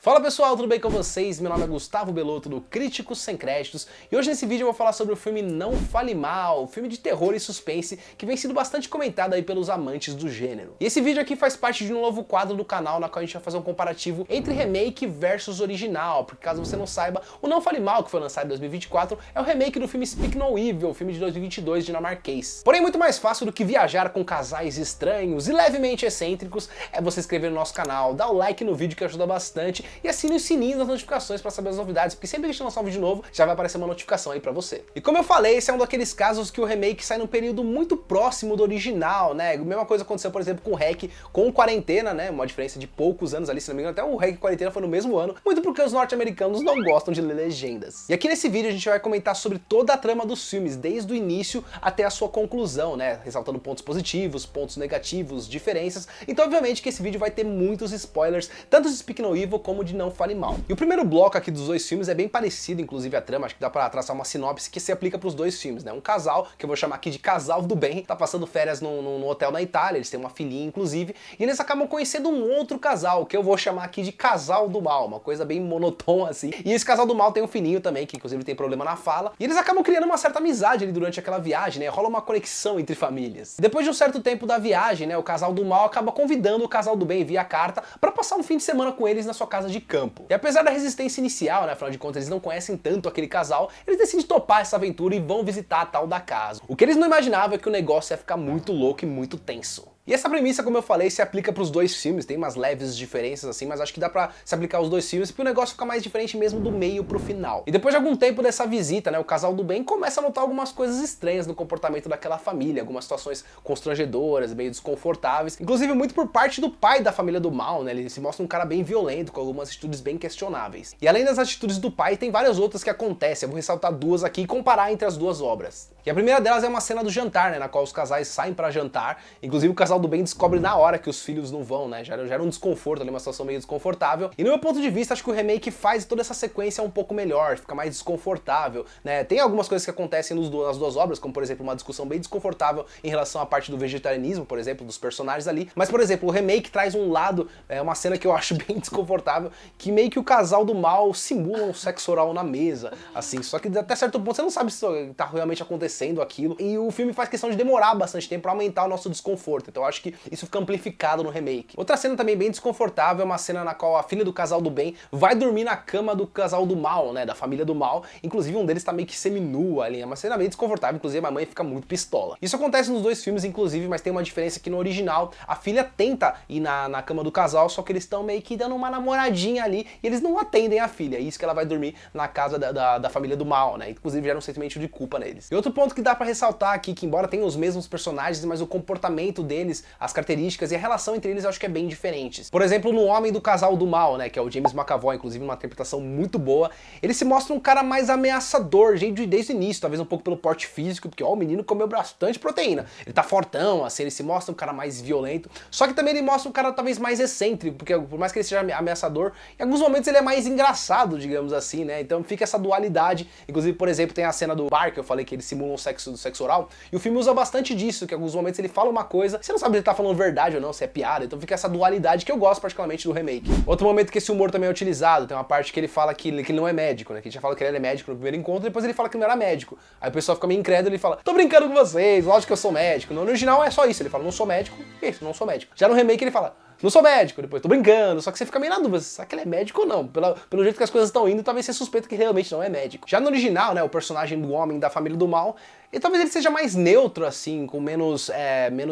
Fala pessoal, tudo bem com vocês? Meu nome é Gustavo Belotto do Críticos Sem Créditos e hoje nesse vídeo eu vou falar sobre o filme Não Fale Mal, filme de terror e suspense que vem sendo bastante comentado aí pelos amantes do gênero. E esse vídeo aqui faz parte de um novo quadro do canal na qual a gente vai fazer um comparativo entre remake versus original, porque caso você não saiba, o Não Fale Mal, que foi lançado em 2024, é o remake do filme Speak No Evil, o filme de 2022 dinamarquês. Porém, muito mais fácil do que viajar com casais estranhos e levemente excêntricos é você se inscrever no nosso canal, dar o like no vídeo que ajuda bastante e assine o sininho das notificações para saber as novidades, porque sempre que a gente lançar um vídeo novo, já vai aparecer uma notificação aí pra você. E como eu falei, esse é um daqueles casos que o remake sai num período muito próximo do original, né? A mesma coisa aconteceu, por exemplo, com o REC, com o Quarentena, né? Uma diferença de poucos anos ali, se não me engano, até o REC e Quarentena foi no mesmo ano, muito porque os norte-americanos não gostam de ler legendas. E aqui nesse vídeo a gente vai comentar sobre toda a trama dos filmes, desde o início até a sua conclusão, né? Ressaltando pontos positivos, pontos negativos, diferenças. Então, obviamente, que esse vídeo vai ter muitos spoilers, tanto de Speak No Evil como de Não Fale Mal. E o primeiro bloco aqui dos dois filmes é bem parecido, inclusive a trama, acho que dá pra traçar uma sinopse que se aplica pros dois filmes, né? Um casal, que eu vou chamar aqui de casal do bem, tá passando férias num hotel na Itália, eles têm uma filhinha inclusive, e eles acabam conhecendo um outro casal, que eu vou chamar aqui de casal do mal, uma coisa bem monotona assim. E esse casal do mal tem um filhinho também, que inclusive tem problema na fala, e eles acabam criando uma certa amizade ali durante aquela viagem, né? Rola uma conexão entre famílias. E depois de um certo tempo da viagem, né, o casal do mal acaba convidando o casal do bem via carta pra passar um fim de semana com eles na sua casa de campo. E apesar da resistência inicial, né, afinal de contas eles não conhecem tanto aquele casal, eles decidem topar essa aventura e vão visitar a tal da casa. O que eles não imaginavam é que o negócio ia ficar muito louco e muito tenso. E essa premissa, como eu falei, se aplica pros dois filmes, tem umas leves diferenças assim, mas acho que dá pra se aplicar aos dois filmes, porque o negócio fica mais diferente mesmo do meio pro final. E depois de algum tempo dessa visita, né, o casal do bem começa a notar algumas coisas estranhas no comportamento daquela família, algumas situações constrangedoras, meio desconfortáveis, inclusive muito por parte do pai da família do mal, né, ele se mostra um cara bem violento, com algumas atitudes bem questionáveis. E além das atitudes do pai, tem várias outras que acontecem, eu vou ressaltar duas aqui e comparar entre as duas obras. E a primeira delas é uma cena do jantar, né, na qual os casais saem pra jantar, inclusive o casal do bem descobre na hora que os filhos não vão, né? Gera um desconforto ali, uma situação meio desconfortável. E no meu ponto de vista, acho que o remake faz toda essa sequência um pouco melhor, fica mais desconfortável, né? Tem algumas coisas que acontecem nas duas obras, como por exemplo uma discussão bem desconfortável em relação à parte do vegetarianismo, por exemplo, dos personagens ali. Mas por exemplo, o remake traz um lado, uma cena que eu acho bem desconfortável, que meio que o casal do mal simula um sexo oral na mesa, assim. Só que até certo ponto você não sabe se tá realmente acontecendo aquilo. E o filme faz questão de demorar bastante tempo pra aumentar o nosso desconforto. Então eu acho que isso fica amplificado no remake. Outra cena também bem desconfortável é uma cena na qual a filha do casal do bem vai dormir na cama do casal do mal, né, da família do mal. Inclusive um deles tá meio que seminua ali, é uma cena bem desconfortável, inclusive a mãe fica muito pistola. Isso acontece nos dois filmes, inclusive, mas tem uma diferença que no original a filha tenta ir na cama do casal, só que eles estão meio que dando uma namoradinha ali e eles não atendem a filha. É isso que ela vai dormir na casa da família do mal, né, inclusive gera um sentimento de culpa neles. E outro ponto que dá pra ressaltar aqui, que embora tenham os mesmos personagens, mas o comportamento deles, as características e a relação entre eles eu acho que é bem diferentes. Por exemplo, no homem do casal do mal, né, que é o James McAvoy, inclusive uma interpretação muito boa, ele se mostra um cara mais ameaçador, desde o início, talvez um pouco pelo porte físico, porque ó, o menino comeu bastante proteína, ele tá fortão, assim, ele se mostra um cara mais violento, só que também ele mostra um cara talvez mais excêntrico, porque por mais que ele seja ameaçador, em alguns momentos ele é mais engraçado, digamos assim, né, então fica essa dualidade. Inclusive, por exemplo, tem a cena do bar, que eu falei que ele simula um sexo oral, e o filme usa bastante disso, que em alguns momentos ele fala uma coisa, você não sabe se ele tá falando verdade ou não, se é piada, então fica essa dualidade que eu gosto particularmente do remake. Outro momento que esse humor também é utilizado, tem uma parte que ele fala que ele não é médico, né, que a gente já falou que ele é médico no primeiro encontro, depois ele fala que não era médico. Aí o pessoal fica meio incrédulo e fala, tô brincando com vocês, lógico que eu sou médico. No original é só isso, ele fala, não sou médico, isso, não sou médico. Já no remake ele fala, não sou médico, depois tô brincando, só que você fica meio na dúvida, será que ele é médico ou não? Pelo jeito que as coisas estão indo, talvez você suspeita que realmente não é médico. Já no original, né, o personagem do homem da família do mal, e talvez ele seja mais neutro, assim, com menos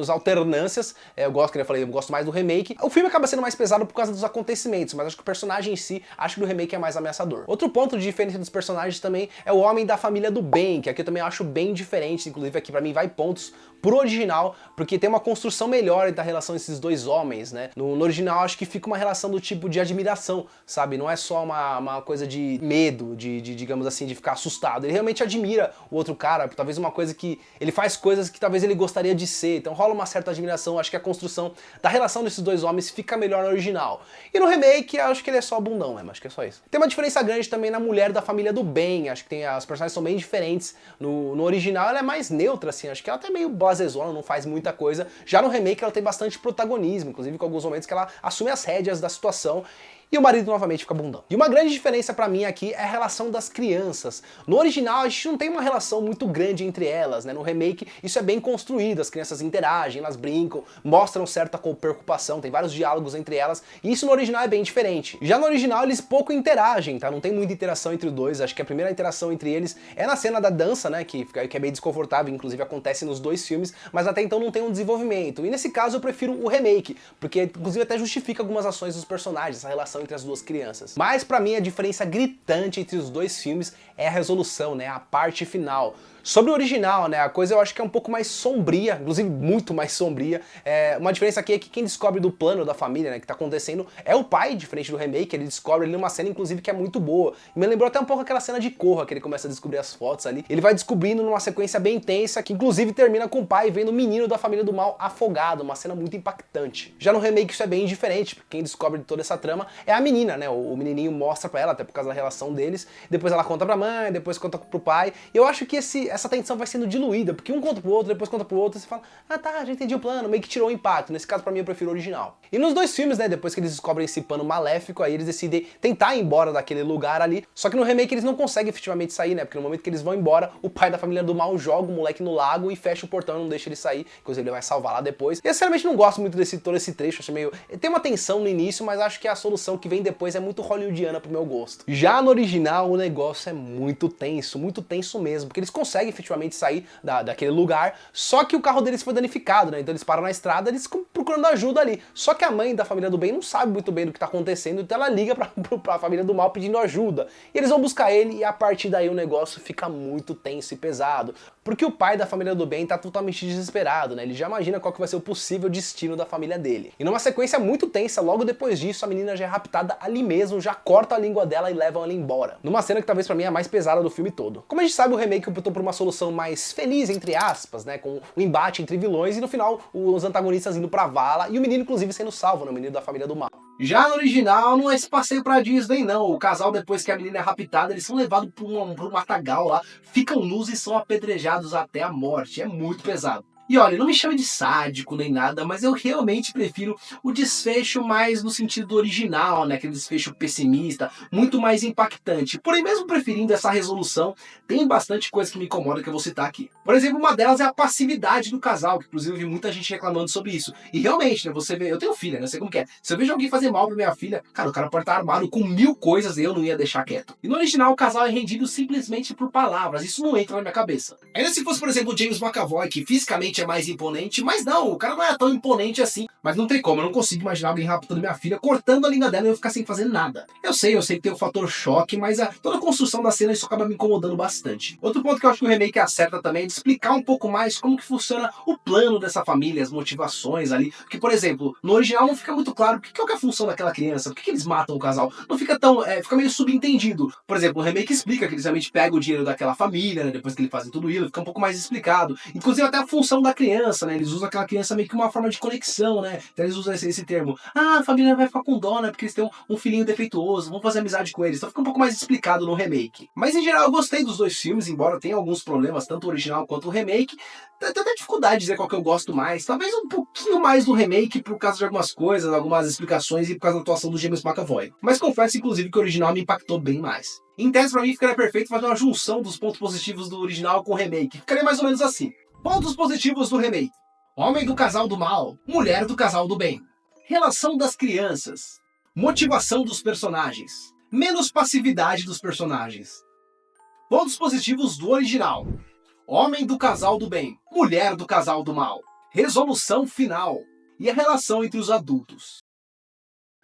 alternâncias. Eu gosto, como eu falei, eu gosto mais do remake. O filme acaba sendo mais pesado por causa dos acontecimentos, mas acho que o personagem em si, acho que do remake é mais ameaçador. Outro ponto de diferença dos personagens também é o homem da família do bem, que aqui eu também acho bem diferente, inclusive aqui pra mim vai pontos pro original, porque tem uma construção melhor da relação desses dois homens, né? No original acho que fica uma relação do tipo de admiração, sabe? Não é só uma coisa de medo, digamos assim, de ficar assustado. Ele realmente admira o outro cara, talvez uma coisa que ele faz coisas que talvez ele gostaria de ser, então rola uma certa admiração. Acho que a construção da relação desses dois homens fica melhor no original. E no remake, acho que ele é só bundão mesmo, acho que é só isso. Tem uma diferença grande também na mulher da família do bem, acho que as personagens são bem diferentes. No original ela é mais neutra, assim, acho que ela até meio blasezona, não faz muita coisa. Já no remake ela tem bastante protagonismo, inclusive com alguns momentos que ela assume as rédeas da situação. e o marido novamente fica bundão. E uma grande diferença pra mim aqui é a relação das crianças. No original a gente não tem uma relação muito grande entre elas, né? No remake isso é bem construído, as crianças interagem, elas brincam, mostram certa preocupação, tem vários diálogos entre elas, e isso no original é bem diferente. Já no original eles pouco interagem, tá? Não tem muita interação entre os dois, acho que a primeira interação entre eles é na cena da dança, né? Que é bem desconfortável, inclusive acontece nos dois filmes, mas até então não tem um desenvolvimento. E nesse caso eu prefiro o remake, porque inclusive até justifica algumas ações dos personagens, essa relação entre as duas crianças. Mas pra mim a diferença gritante entre os dois filmes é a resolução, né? A parte final. Sobre o original, né, a coisa eu acho que é um pouco mais sombria, inclusive muito mais sombria. Uma diferença aqui é que quem descobre do plano da família, né, que tá acontecendo, é o pai, diferente do remake. Ele descobre ali numa cena, inclusive, que é muito boa. E me lembrou até um pouco aquela cena de Corra, que ele começa a descobrir as fotos ali. Ele vai descobrindo numa sequência bem intensa, que inclusive termina com o pai vendo o menino da família do mal afogado, uma cena muito impactante. Já no remake isso é bem diferente, porque quem descobre toda essa trama é a menina, né, o menininho mostra pra ela, até por causa da relação deles, depois ela conta pra mãe, depois conta pro pai. E eu acho que essa tensão vai sendo diluída, porque um conta pro outro, depois conta pro outro, e você fala, ah tá, já entendi o plano, meio que tirou o impacto. Nesse caso, pra mim, eu prefiro o original. E nos dois filmes, né, depois que eles descobrem esse plano maléfico, aí eles decidem tentar ir embora daquele lugar ali, só que no remake eles não conseguem efetivamente sair, né, porque no momento que eles vão embora, o pai da família do mal joga o moleque no lago e fecha o portão e não deixa ele sair, inclusive ele vai salvar lá depois. E eu sinceramente não gosto muito todo esse trecho, acho meio... Tem uma tensão no início, mas acho que a solução que vem depois é muito hollywoodiana pro meu gosto. Já no original, o negócio é muito tenso mesmo, porque eles conseguem efetivamente sair daquele lugar, só que o carro deles foi danificado, né? Então eles param na estrada, eles ficam procurando ajuda ali. Só que a mãe da família do bem não sabe muito bem do que tá acontecendo, então ela liga pra família do mal pedindo ajuda. E eles vão buscar ele e a partir daí o negócio fica muito tenso e pesado. Porque o pai da família do bem tá totalmente desesperado, né? Ele já imagina qual que vai ser o possível destino da família dele. E numa sequência muito tensa, logo depois disso, a menina já é raptada ali mesmo, já corta a língua dela e levam ela embora. Numa cena que talvez pra mim é a mais pesada do filme todo. Como a gente sabe, o remake optou por uma solução mais feliz, entre aspas, né? Com um embate entre vilões e no final os antagonistas indo pra vala e o menino inclusive sendo salvo, né? O menino da família do mal. Já no original não é esse passeio pra Disney não, o casal depois que a menina é raptada, eles são levados pra um matagal lá, ficam nus e são apedrejados até a morte, é muito pesado. E olha, não me chame de sádico nem nada, mas eu realmente prefiro o desfecho mais no sentido original, né? Aquele desfecho pessimista, muito mais impactante. Porém, mesmo preferindo essa resolução, tem bastante coisa que me incomoda que eu vou citar aqui. Por exemplo, uma delas é a passividade do casal, que inclusive eu vi muita gente reclamando sobre isso. E realmente, né? Você vê, eu tenho filha, né? Sei como que é. Se eu vejo alguém fazer mal pra minha filha, cara, o cara pode estar armado com 1000 coisas e eu não ia deixar quieto. E no original, o casal é rendido simplesmente por palavras. Isso não entra na minha cabeça. Ainda se fosse, por exemplo, o James McAvoy, que fisicamente é mais imponente, mas não, o cara não é tão imponente assim. Mas não tem como, eu não consigo imaginar alguém raptando minha filha, cortando a língua dela e eu ficar sem fazer nada. Eu sei que tem o fator choque, mas toda a construção da cena isso acaba me incomodando bastante. Outro ponto que eu acho que o remake acerta também é de explicar um pouco mais como que funciona o plano dessa família, as motivações ali. Porque, por exemplo, no original não fica muito claro qual que é a função daquela criança, por que eles matam o casal. Não fica tão, fica meio subentendido. Por exemplo, o remake explica que eles realmente pegam o dinheiro daquela família, né, depois que eles fazem tudo isso, fica um pouco mais explicado. Inclusive até a função da criança, né, eles usam aquela criança meio que uma forma de conexão, né, então eles usam esse termo. Ah, a família vai ficar com dó, né, porque eles têm um filhinho defeituoso, vamos fazer amizade com eles. Então fica um pouco mais explicado no remake. Mas em geral eu gostei dos dois filmes, embora tenha alguns problemas, tanto o original quanto o remake. Tem até dificuldade de dizer qual que eu gosto mais. Talvez um pouquinho mais do remake por causa de algumas coisas, algumas explicações e por causa da atuação do James McAvoy. Mas confesso, inclusive, que o original me impactou bem mais. Em tese, pra mim, ficaria perfeito fazer uma junção dos pontos positivos do original com o remake. Ficaria mais ou menos assim. Pontos positivos do remake. Homem do casal do mal, mulher do casal do bem. Relação das crianças. Motivação dos personagens. Menos passividade dos personagens. Pontos positivos do original. Homem do casal do bem, mulher do casal do mal. Resolução final. E a relação entre os adultos.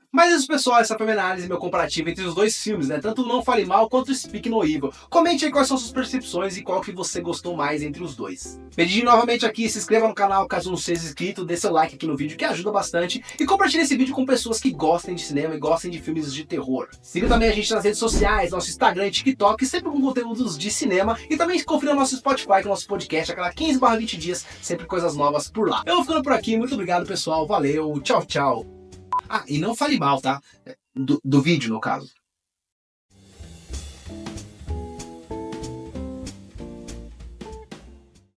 Mas isso, pessoal, essa foi a minha análise, meu comparativo entre os dois filmes, né? Tanto o Não Fale Mal quanto o Speak No Evil. Comente aí quais são suas percepções e qual que você gostou mais entre os dois. Pedindo novamente aqui, se inscreva no canal caso não seja inscrito, dê seu like aqui no vídeo que ajuda bastante e compartilhe esse vídeo com pessoas que gostem de cinema e gostem de filmes de terror. Siga também a gente nas redes sociais, nosso Instagram e TikTok, sempre com conteúdos de cinema e também confira nosso Spotify, que é o nosso podcast a cada 15/20 dias, sempre coisas novas por lá. Eu vou ficando por aqui, muito obrigado, pessoal, valeu, tchau, tchau. Ah, e não fale mal, tá? Do vídeo, no caso.